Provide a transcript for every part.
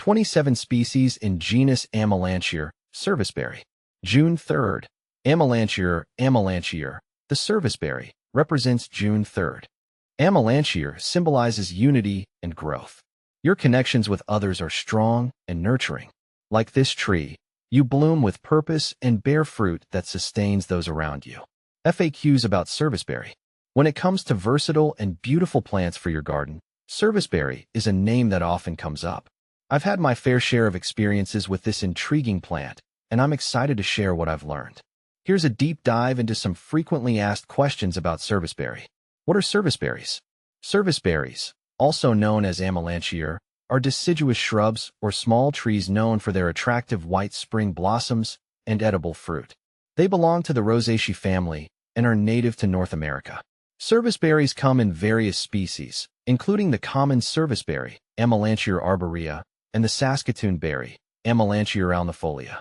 27 species in genus Amelanchier, Serviceberry. June 3rd. Amelanchier, the Serviceberry, represents June 3rd. Amelanchier symbolizes unity and growth. Your connections with others are strong and nurturing. Like this tree, you bloom with purpose and bear fruit that sustains those around you. FAQs about Serviceberry. When it comes to versatile and beautiful plants for your garden, Serviceberry is a name that often comes up. I've had my fair share of experiences with this intriguing plant, and I'm excited to share what I've learned. Here's a deep dive into some frequently asked questions about Serviceberry. What are serviceberries? Serviceberries, also known as Amelanchier, are deciduous shrubs or small trees known for their attractive white spring blossoms and edible fruit. They belong to the Rosaceae family and are native to North America. Serviceberries come in various species, including the common serviceberry, Amelanchier arborea, and the Saskatoon berry, Amelanchier alnifolia.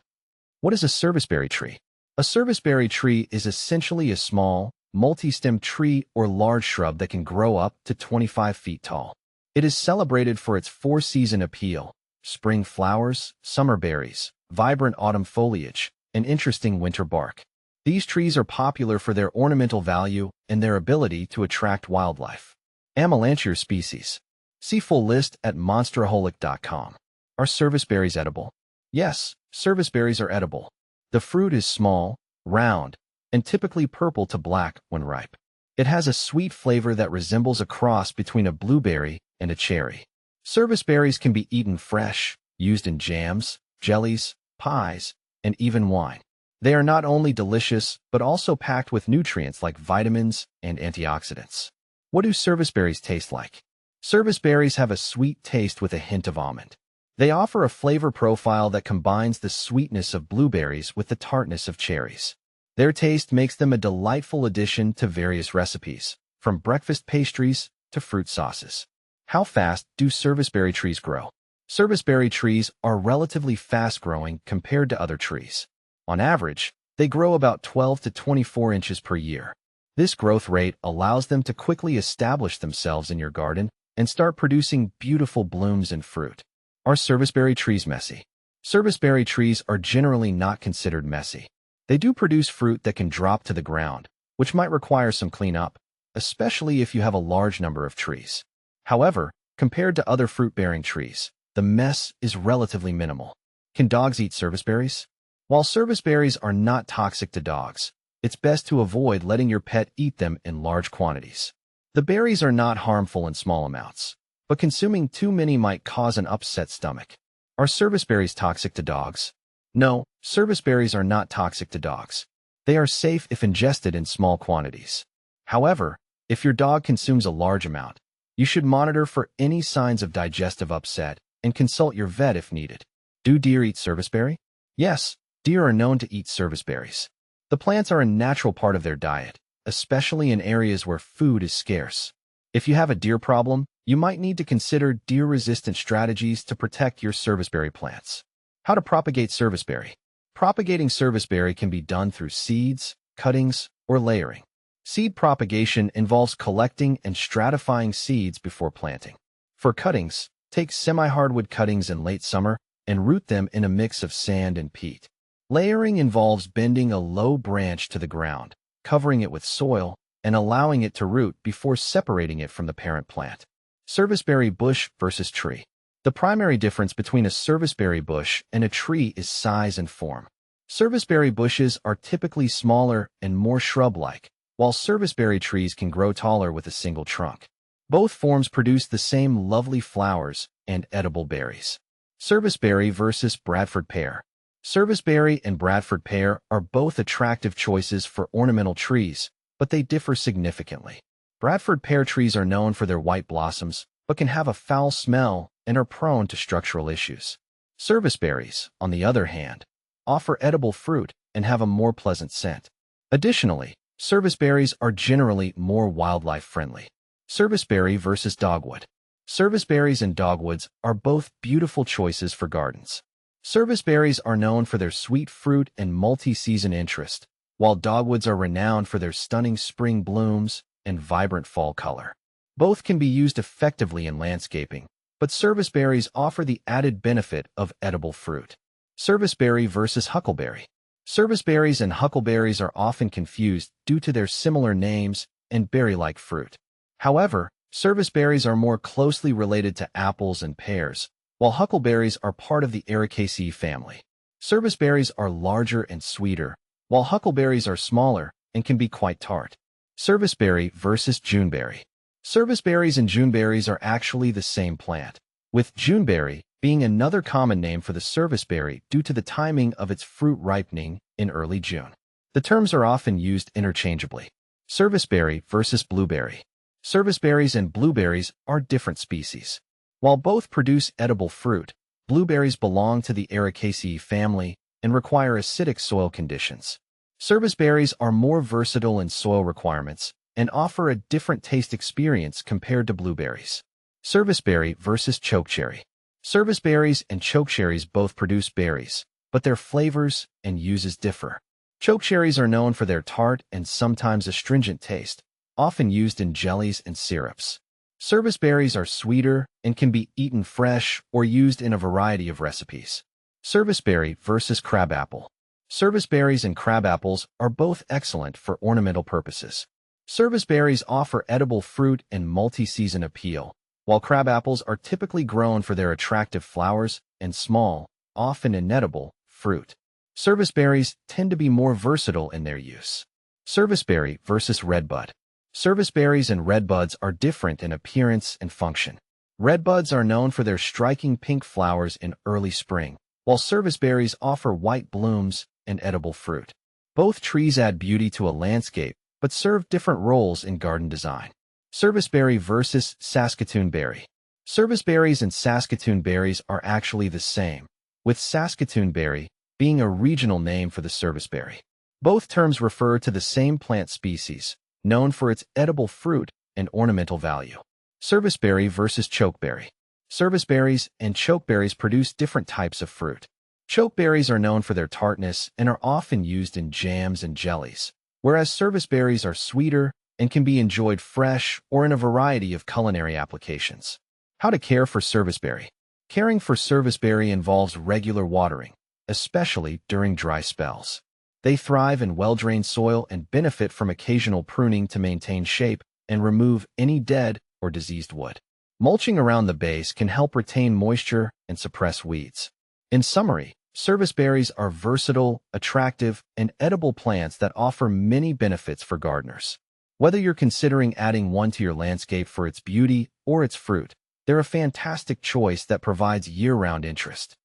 What is a serviceberry tree? A serviceberry tree is essentially a small, multi-stemmed tree or large shrub that can grow up to 25 feet tall. It is celebrated for its four-season appeal: spring flowers, summer berries, vibrant autumn foliage, and interesting winter bark. These trees are popular for their ornamental value and their ability to attract wildlife. Amelanchier species. See full list at monsteraholic.com. Are serviceberries edible? Yes, serviceberries are edible. The fruit is small, round, and typically purple to black when ripe. It has a sweet flavor that resembles a cross between a blueberry and a cherry. Serviceberries can be eaten fresh, used in jams, jellies, pies, and even wine. They are not only delicious, but also packed with nutrients like vitamins and antioxidants. What do serviceberries taste like? Serviceberries have a sweet taste with a hint of almond. They offer a flavor profile that combines the sweetness of blueberries with the tartness of cherries. Their taste makes them a delightful addition to various recipes, from breakfast pastries to fruit sauces. How fast do serviceberry trees grow? Serviceberry trees are relatively fast-growing compared to other trees. On average, they grow about 12 to 24 inches per year. This growth rate allows them to quickly establish themselves in your garden and start producing beautiful blooms and fruit. Are serviceberry trees messy? Serviceberry trees are generally not considered messy. They do produce fruit that can drop to the ground, which might require some cleanup, especially if you have a large number of trees. However, compared to other fruit-bearing trees, the mess is relatively minimal. Can dogs eat serviceberries? While serviceberries are not toxic to dogs, it's best to avoid letting your pet eat them in large quantities. The berries are not harmful in small amounts, but consuming too many might cause an upset stomach. Are serviceberries toxic to dogs? No, serviceberries are not toxic to dogs. They are safe if ingested in small quantities. However, if your dog consumes a large amount, you should monitor for any signs of digestive upset and consult your vet if needed. Do deer eat serviceberry? Yes, deer are known to eat serviceberries. The plants are a natural part of their diet, especially in areas where food is scarce. If you have a deer problem, you might need to consider deer-resistant strategies to protect your serviceberry plants. How to propagate serviceberry? Propagating serviceberry can be done through seeds, cuttings, or layering. Seed propagation involves collecting and stratifying seeds before planting. For cuttings, take semi-hardwood cuttings in late summer and root them in a mix of sand and peat. Layering involves bending a low branch to the ground, covering it with soil, and allowing it to root before separating it from the parent plant. Serviceberry bush versus tree. The primary difference between a serviceberry bush and a tree is size and form. Serviceberry bushes are typically smaller and more shrub-like, while serviceberry trees can grow taller with a single trunk. Both forms produce the same lovely flowers and edible berries. Serviceberry versus Bradford pear. Serviceberry and Bradford pear are both attractive choices for ornamental trees, but they differ significantly. Bradford pear trees are known for their white blossoms, but can have a foul smell and are prone to structural issues. Serviceberries, on the other hand, offer edible fruit and have a more pleasant scent. Additionally, serviceberries are generally more wildlife-friendly. Serviceberry versus dogwood. Serviceberries and dogwoods are both beautiful choices for gardens. Serviceberries are known for their sweet fruit and multi-season interest, while dogwoods are renowned for their stunning spring blooms and vibrant fall color. Both can be used effectively in landscaping, but but serviceberries offer the added benefit of edible fruit. Serviceberry versus huckleberry. Serviceberries and huckleberries are often confused due to their similar names and berry-like fruit. However, serviceberries are more closely related to apples and pears, while huckleberries are part of the Ericaceae family. Serviceberries are larger and sweeter, while huckleberries are smaller and can be quite tart. Serviceberry versus Juneberry. Serviceberries and Juneberries are actually the same plant, with Juneberry being another common name for the serviceberry due to the timing of its fruit ripening in early June. The terms are often used interchangeably. Serviceberry versus blueberry. Serviceberries and blueberries are different species. While both produce edible fruit, blueberries belong to the Ericaceae family and require acidic soil conditions. Serviceberries are more versatile in soil requirements and offer a different taste experience compared to blueberries. Serviceberry versus chokecherry. Serviceberries and chokecherries both produce berries, but their flavors and uses differ. Chokecherries are known for their tart and sometimes astringent taste, often used in jellies and syrups. Serviceberries are sweeter and can be eaten fresh or used in a variety of recipes. Serviceberry versus crabapple. Serviceberries and crabapples are both excellent for ornamental purposes. Serviceberries offer edible fruit and multi-season appeal, while crabapples are typically grown for their attractive flowers and small, often inedible, fruit. Serviceberries tend to be more versatile in their use. Serviceberry versus redbud. Serviceberries and redbuds are different in appearance and function. Redbuds are known for their striking pink flowers in early spring, while serviceberries offer white blooms and edible fruit. Both trees add beauty to a landscape, but serve different roles in garden design. Serviceberry versus Saskatoon berry. Serviceberries and Saskatoon berries are actually the same, with Saskatoon berry being a regional name for the serviceberry. Both terms refer to the same plant species, known for its edible fruit and ornamental value. Serviceberry versus chokeberry. Serviceberries and chokeberries produce different types of fruit. Chokeberries are known for their tartness and are often used in jams and jellies, whereas serviceberries are sweeter and can be enjoyed fresh or in a variety of culinary applications. How to care for serviceberry. Caring for serviceberry involves regular watering, especially during dry spells. They thrive in well-drained soil and benefit from occasional pruning to maintain shape and remove any dead or diseased wood. Mulching around the base can help retain moisture and suppress weeds. In summary, serviceberries are versatile, attractive, and edible plants that offer many benefits for gardeners. Whether you're considering adding one to your landscape for its beauty or its fruit, they're a fantastic choice that provides year-round interest.